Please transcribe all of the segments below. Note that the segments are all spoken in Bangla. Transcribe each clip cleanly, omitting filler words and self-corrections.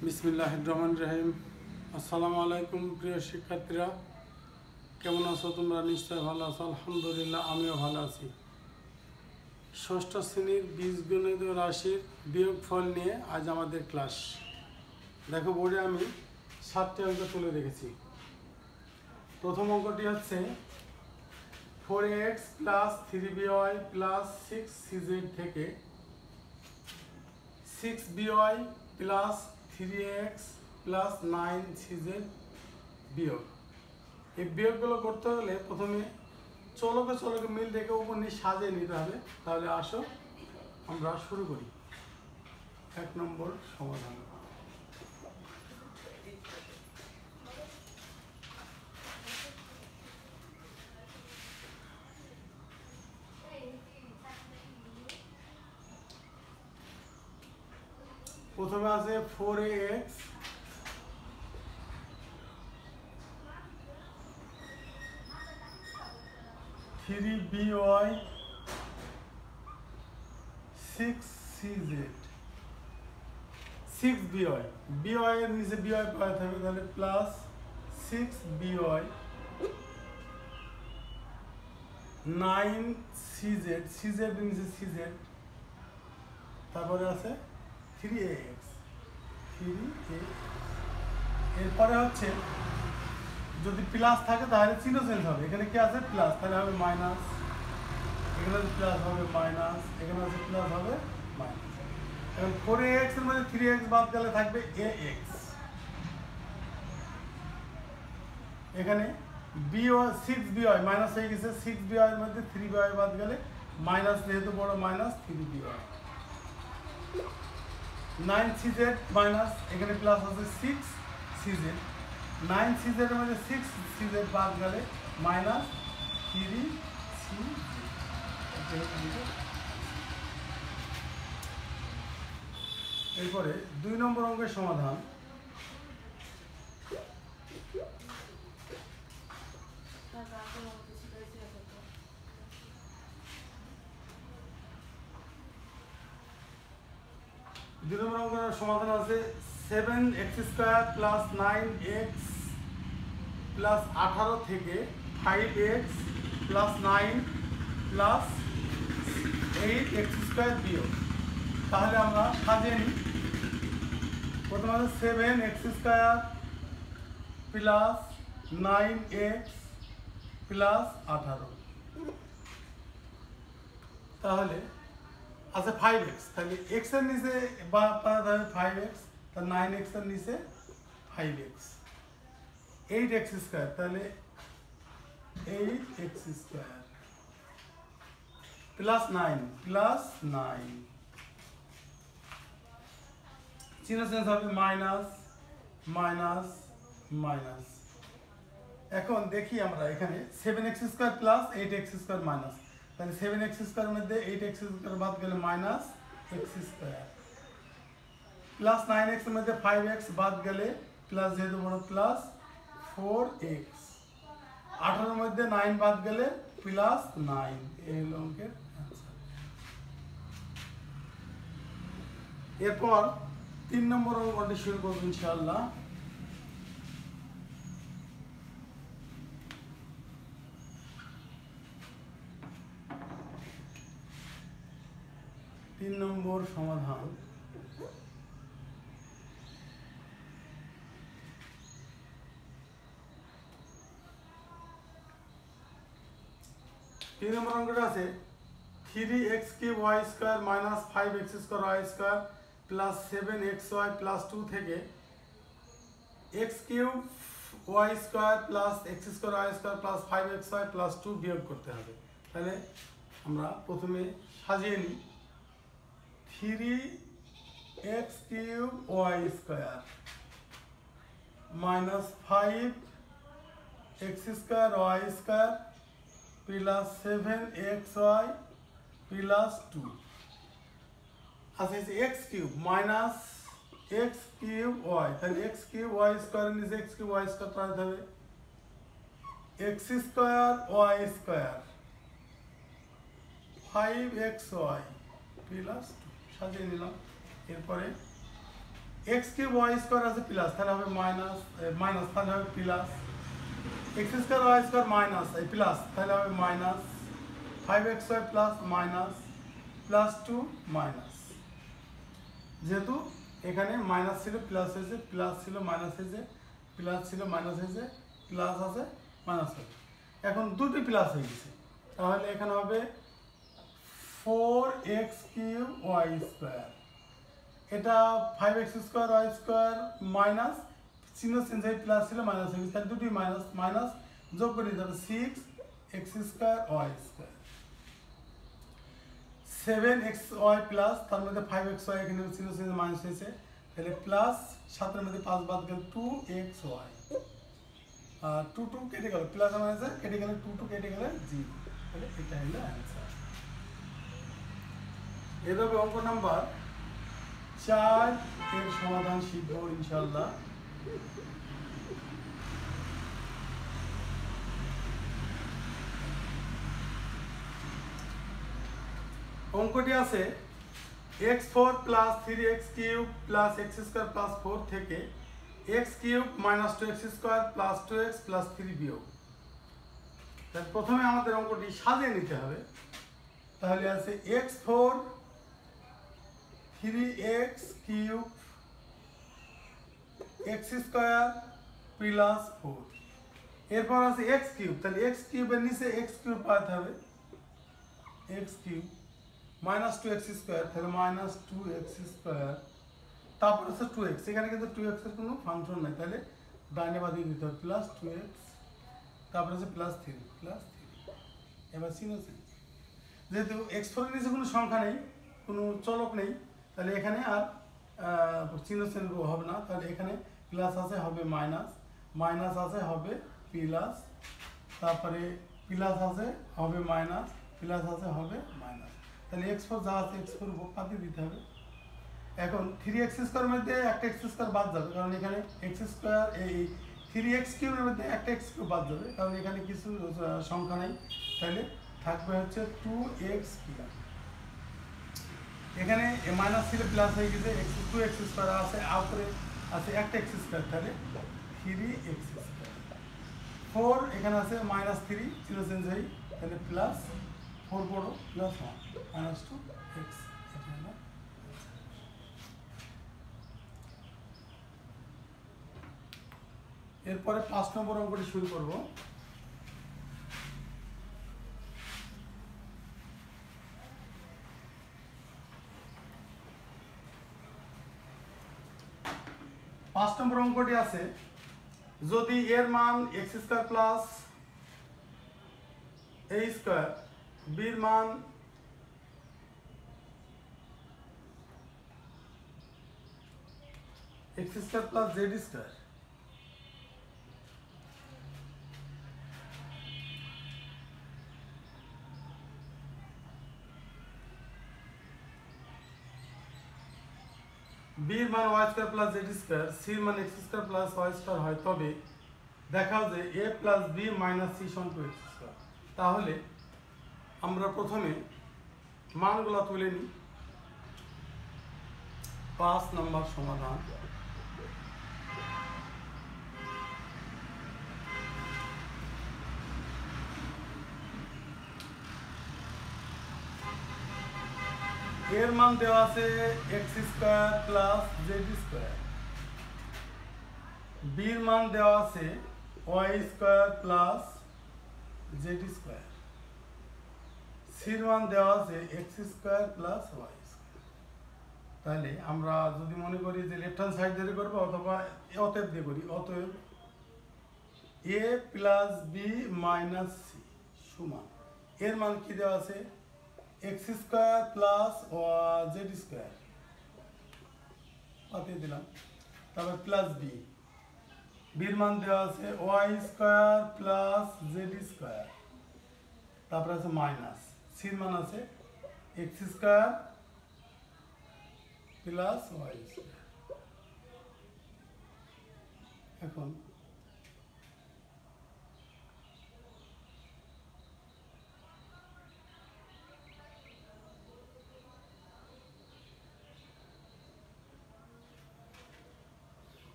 বিসমিল্লাহির রহমানির রহিম। আসসালামু আলাইকুম প্রিয় শিক্ষার্থীরা, কেমন আছো তোমরা? নিশ্চয় ভালো আছো। আলহামদুলিল্লাহ, আমিও ভালো আছি। ষষ্ঠ শ্রেণীর বীজগণিত ও রাশির বিয়োগফল নিয়ে আজ আমাদের ক্লাস। দেখো, বোর্ডে আমি 7টি অঙ্ক তুলে রেখেছি। প্রথম অঙ্কটি হচ্ছে 4x plus 3by plus 6cz থেকে 6by plus 3x plus 9cz বিয়োগ। এই বিয়োগগুলো করতে হলে প্রথমে চলকে মিল রেখে উপর নিয়ে সাজিয়ে নিতে হবে। তাহলে আসো আমরা শুরু করি। 1 নম্বর সমাধান। প্রথমে আছে 4ax three by 6cz 6by এর নিচে by পাওয়া থাকবে, তাহলে প্লাস 6by 9cz cz এর নিচে cz, তারপরে আছে 3ax এরপরে হচ্ছে যদি প্লাস থাকে তাহলে চিহ্ন চেঞ্জ হবে। এখানে কি আছে? প্লাস, তাহলে হবে মাইনাস। এখানে প্লাস হবে মাইনাস, এখানে আছে প্লাস হবে মাইনাস। এখন 4ax এর মধ্যে 3x বাদ গেলে থাকবে ax। এখানে by 6by মাইনাস হয়ে গেছে, 6by এর মধ্যে 3by বাদ গেলে মাইনাস, যেহেতু বড় মাইনাস 3by। 9cz মাইনাস, এখানে প্লাস আছে 6cz, 9cz এর মধ্যে 6cz বাদ গেলে মাইনাস 3cz। এরপরে 2 নম্বর অঙ্কের সমাধান। দুই নম্বর অঙ্কের সমাধান আছে 7x² প্লাস 9x প্লাস 18 থেকে 5x প্লাস 9 প্লাস 8x² বিয়োগ। তাহলে আমরা সাজিয়ে নিই। প্রথমে আছে 7x² প্লাস 9x প্লাস 18, তাহলে আচ্ছা 5x, তাহলে x এর নিচে বা 5x, তাহলে 9x এর নিচে 5x, 8x² তাহলে 8x² প্লাস 9 চিহ্ন চেঞ্জ হবে, মাইনাস মাইনাস মাইনাস। এখন দেখি আমরা এখানে 7x² প্লাস 8x² মাইনাস, তাহলে 7x² এর মধ্যে 8x² বাদ গেলে মাইনাস x² প্লাস 9x এর মধ্যে 5x বাদ গেলে প্লাস, যেহেতু বড় প্লাস 4x, 18 এর মধ্যে 9 বাদ গেলে প্লাস 9। এই হলো অঙ্কের অ্যান্সার। এরপর 3 নম্বর অঙ্কটি শুরু করব ইনশাআল্লাহ। তিন নম্বর সমাধান। তিন নম্বর অঙ্কটা আছে 3x³ minus 5x² plus 7xy plus 2 থেকে x³ plus x² plus 5xy plus 2 বিয়োগ করতে হবে। তাহলে আমরা প্রথমে সাজিয়ে নিই। 3x³ minus 5x² plus 7xy plus 2, আচ্ছা x³ মাইনাস x³y, তাহলে x³ y² এর নিচে x³ y² পাঠাতে হবে, x² y² 5xy প্লাস 2 সাজিয়ে নিলাম। এরপরে এক্স কিউব ওয়াই স্কোয়ার আছে প্লাস, তাহলে হবে মাইনাস, মাইনাস তাহলে হবে plus, X square Y square minus এই প্লাস তাহলে হবে minus 5xy plus minus plus 2 minus, যেহেতু এখানে মাইনাস ছিল প্লাস হয়েছে, প্লাস ছিল মাইনাস হয়েছে, প্লাস ছিল মাইনাস হয়েছে, প্লাস আছে মাইনাস হয়েছে, এখন দুটি প্লাস হয়ে গেছে, তাহলে এখানে হবে 4x কিউব ওয়াই স্কোয়ার, এটা 5x square Y square minus চিহ্ন চেঞ্জ হয়ে প্লাস ছিল মাইনাস হয়ে গেছে, তাহলে দুটি মাইনাস মাইনাস যোগ করে দিতে হবে 6x square Y square, 7xy plus তার মধ্যে 5xy এখানে চিহ্ন চেঞ্জ মাইনাস হয়েছে, তাহলে প্লাস 7 এর মধ্যে 5 বাদ গেল 2xy, আর 2 কেটে গেল, প্লাস মাইনাসে কেটে গেলে 2 কেটে গেলে 0, তাহলে এটা হলো অ্যান্সার। এভাবে অঙ্ক নাম্বার 4 এর সমাধান শিখবো ইনশাআল্লাহ। অঙ্কটি আছে x4 plus 3x cube plus x square plus 4 থেকে x cube minus 2x square plus 2x plus 3 বিয়োগ। তাহলে প্রথমে আমাদের অঙ্কটি সাজিয়ে নিতে হবে, তাহলে আছে x4 3x cube x square plus 4, এরপর আছে x কিউব, তাহলে x কিউবের নিচে x কিউব পাওয়াতে হবে, x cube minus 2x square, তাহলে মাইনাস 2x স্কোয়ার, তারপর আছে 2x, এখানে কিন্তু 2x এর কোনো ফাংশন নাই, তাহলে ডাইনে বাদিয়ে দিতে হবে প্লাস 2x, তারপর আছে প্লাস 3 প্লাস 3, এবার চিহ্ন চেঞ্জ, যেহেতু x4 এর নিচে কোনো সংখ্যা নেই, কোনো চলক নেই, তাহলে এখানে আর চিহ্ন চেঞ্জ হবে না, তাহলে এখানে প্লাস আছে হবে মাইনাস, মাইনাস আছে হবে প্লাস, তারপরে প্লাস আছে হবে মাইনাস, প্লাস আছে হবে মাইনাস, তাহলে x4 যা আছে x4 পাঠিয়ে দিতে হবে। এখন 3x স্কোয়ার মধ্যে একটা x স্কোয়ার বাদ যাবে, কারণ এখানে x স্কোয়ার এই 3x কিউবের মধ্যে একটা x কিউব বাদ যাবে, কারণ এখানে কিছু সংখ্যা নেই, তাহলে থাকবে হচ্ছে 2x কিউব, এখানে মাইনাস ছিল প্লাস হয়ে গেছে, 2x স্কোয়ার আছে, উপরে আছে একটা x স্কোয়ার, তাহলে 3x স্কোয়ার, 4 এখানে আছে মাইনাস 3 চিহ্ন চেঞ্জ হয়ে, তাহলে প্লাস 4 বড় প্লাস 1 মাইনাস 2x। এরপরে 5 নম্বর অঙ্কটি শুরু করব। পাঁচ নম্বর অঙ্কটি আছে, যদি এর মান x square plus a square, বির মান x square plus z square, বির মান Y square plus Z square, সির মান X square plus Y square হয়, তবে দেখাও যে A plus B minus C সমান টু এক্স স্কোয়ার। তাহলে আমরা প্রথমে মানগুলো তুলে নিই। 5 নম্বর সমাধান। এর মান দেওয়া আছে x square plus Z square, বির মান দেওয়া আছে Y square plus Z square, সির মান দেওয়া আছে x square plus Y square. তাহলে আমরা যদি মনে করি যে লেফট হ্যান্ড সাইড দিয়ে করবো অথবা অতএব দিয়ে করি, অতএব A plus B minus C সমান এর মান কি দেওয়া আছে x square plus Z square পাঠিয়ে দিলাম, তারপর প্লাস বি, বির মান দেওয়া আছে Y square plus Z square, তারপরে আছে মাইনাস, সির মান আছে x square plus Y square. এখন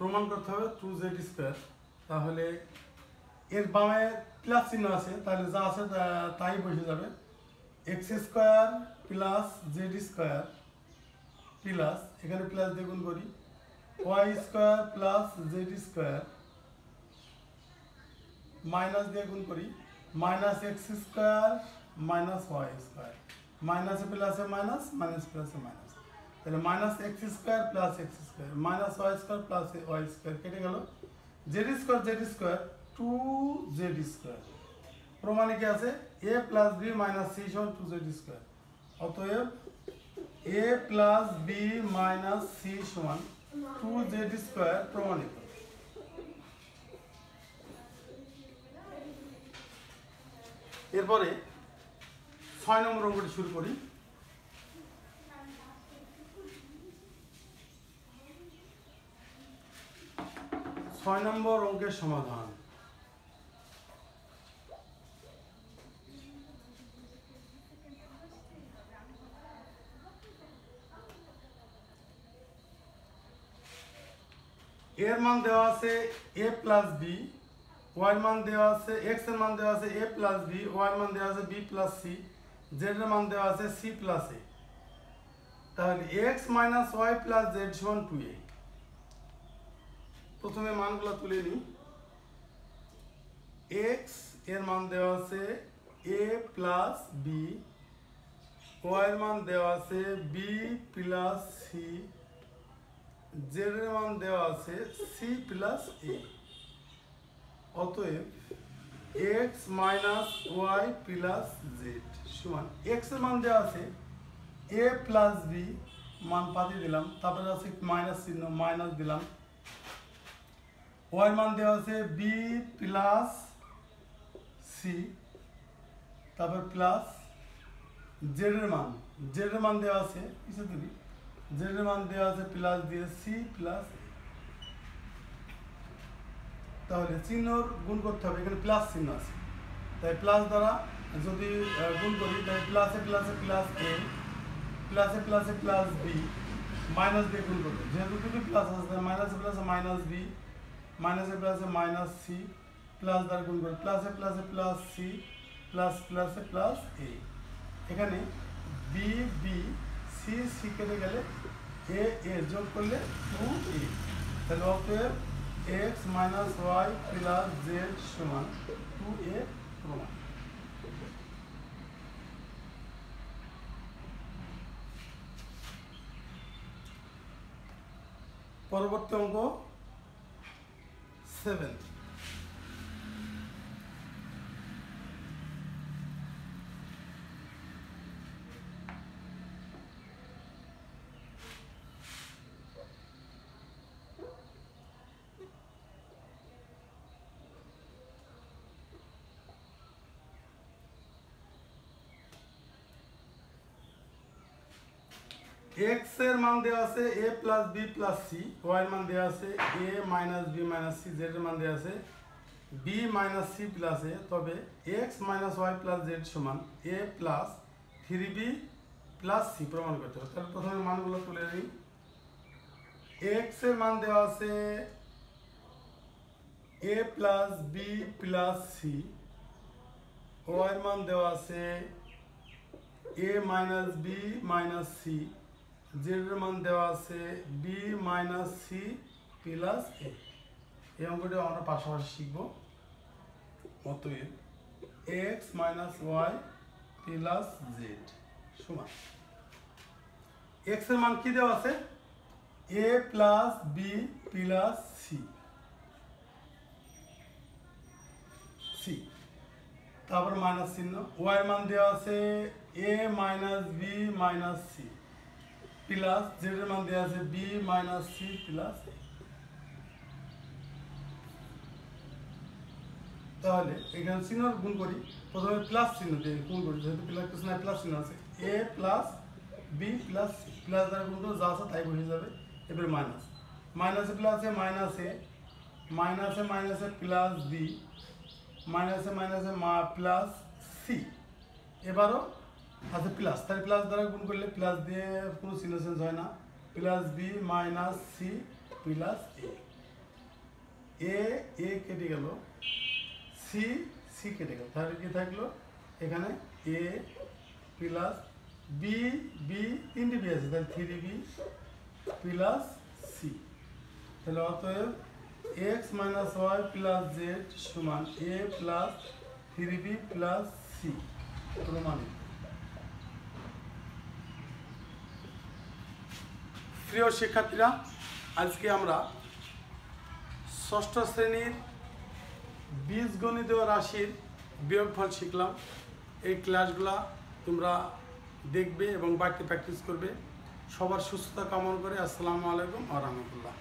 প্রমাণ করতে হবে 2z²। তাহলে এর বামে প্লাস চিহ্ন আছে, তাহলে যা আছে তাই বসে যাবে। x² প্লাস z² প্লাস, এখানে প্লাস দিয়ে গুণ করি, y² প্লাস z² মাইনাস দিয়ে গুণ করি, মাইনাস x² মাইনাস y², মাইনাসে প্লাসে মাইনাস, মাইনাস প্লাসে মাইনাস, তাহলে minus x² plus x² minus y² plus y² কেটে গেল, z² 2z²। প্রমাণে কি আছে? a plus b minus c সমান 2z²। অতএব a plus b minus c সমান 2z² প্রমাণিত। এরপরে 6 নম্বর অঙ্কটি শুরু করি। ছয় নম্বর অঙ্কের সমাধান। এর মান দেওয়া আছে a প্লাস b, ওয়াই এর মান দেওয়া আছে, x এর মান দেওয়া আছে a প্লাস b, ওয়াই এর মান দেওয়া আছে b প্লাস c, z এর মান দেওয়া আছে c প্লাস a। তাহলে x minus Y plus z সমান 2a। প্রথমে মানগুলো তুলে নিই। x এর মান দেওয়া আছে a প্লাস b, ওয়াই এর মান দেওয়া আছে b প্লাস c, z এর মান দেওয়া আছে c প্লাস a। অতএব x minus Y plus z সমান, x এর মান দেওয়া আছে a প্লাস b, মান পাঠিয়ে দিলাম, তারপরে আছে মাইনাস চিহ্ন, মাইনাস দিলাম, ওয়াই মান দেওয়া আছে b প্লাস c, তারপর প্লাস z এর মান দেওয়া আছে কিছু দিবি, z এর মান দেওয়া আছে প্লাস দিয়ে c প্লাস a। তাহলে চিহ্নর গুণ করতে হবে, এখানে প্লাস চিহ্ন আছে, তাই প্লাস দ্বারা যদি গুণ করি, তাই প্লাসে প্লাসে প্লাস a, প্লাসে প্লাসে প্লাস b, মাইনাস দিয়ে গুণ করবো, যেহেতু দুটো প্লাস আছে তাই মাইনাসে প্লাসে মাইনাস b, মাইনাসে প্লাসে মাইনাস c, প্লাস দ্বারা গুণ করি, প্লাসে প্লাসে প্লাস c, প্লাস প্লাসে প্লাস a। এখানে b b c c কেটে গেলে a a যোগ করলে 2a। তাহলে অতএব x minus Y plus z সমান 2a প্রমাণ। পরবর্তী অঙ্ক 7। x এর মান দেওয়া আছে a plus b plus c, y এর মান দেওয়া আছে a minus b minus c, z এর মান দেওয়া আছে b minus c plus a। তবে x minus y plus z সমান a plus 3b plus c প্রমাণ করতে হবে। তাহলে প্রথমে মানগুলো তুলে নিই। x এর মান দেওয়া আছে a plus b plus c, y এর মান দেওয়া আছে a minus b minus c, z এর মান দেওয়া আছে b minus c plus a। এই অঙ্কটি আমরা পাশাপাশি শিখব। অতএব x minus Y plus z সমান, x এর মান কি দেওয়া আছে a plus b plus c, তারপর মাইনাস চিহ্ন, ওয়াই এর মান দেওয়া আছে a minus b minus c plus z এর মান দেওয়া আছে b minus c plus a। তাহলে এখানে চিহ্ন গুণ করি, প্রথমে প্লাস চিহ্ন দিয়ে গুণ করি, যেহেতু প্লাস চিহ্ন আছে a plus b plus c, plus দ্বারা গুণ করে যা আছে তাই বসে যাবে। এবার মাইনাস, মাইনাসে প্লাসে মাইনাস a, মাইনাসে মাইনাসে প্লাস b, মাইনাসে মাইনাসে প্লাস c, এবারও আছে প্লাস, তাহলে প্লাস দ্বারা গুণ করলে প্লাস দিয়ে কোনো চিহ্ন চেঞ্জ হয় না, plus b minus c plus a। A কেটে গেল, সি কেটে গেল, তাহলে কি থাকলো এখানে এ প্লাস বি, তিনটে বি আছে, তাহলে 3b প্লাস সি। তাহলে অতএব x minus Y plus Z সমান A plus 3b plus C প্রমাণিত। প্রিয় শিক্ষার্থীরা, আজকে আমরা ষষ্ঠ শ্রেণীর বীজগণিতীয় রাশির বিয়োগফল শিখলাম। এই ক্লাসগুলা তোমরা দেখবে এবং বাড়িতে প্র্যাকটিস করবে। সবার সুস্থতা কামনা করে আসসালামু আলাইকুম ওয়া রাহমাতুল্লাহ।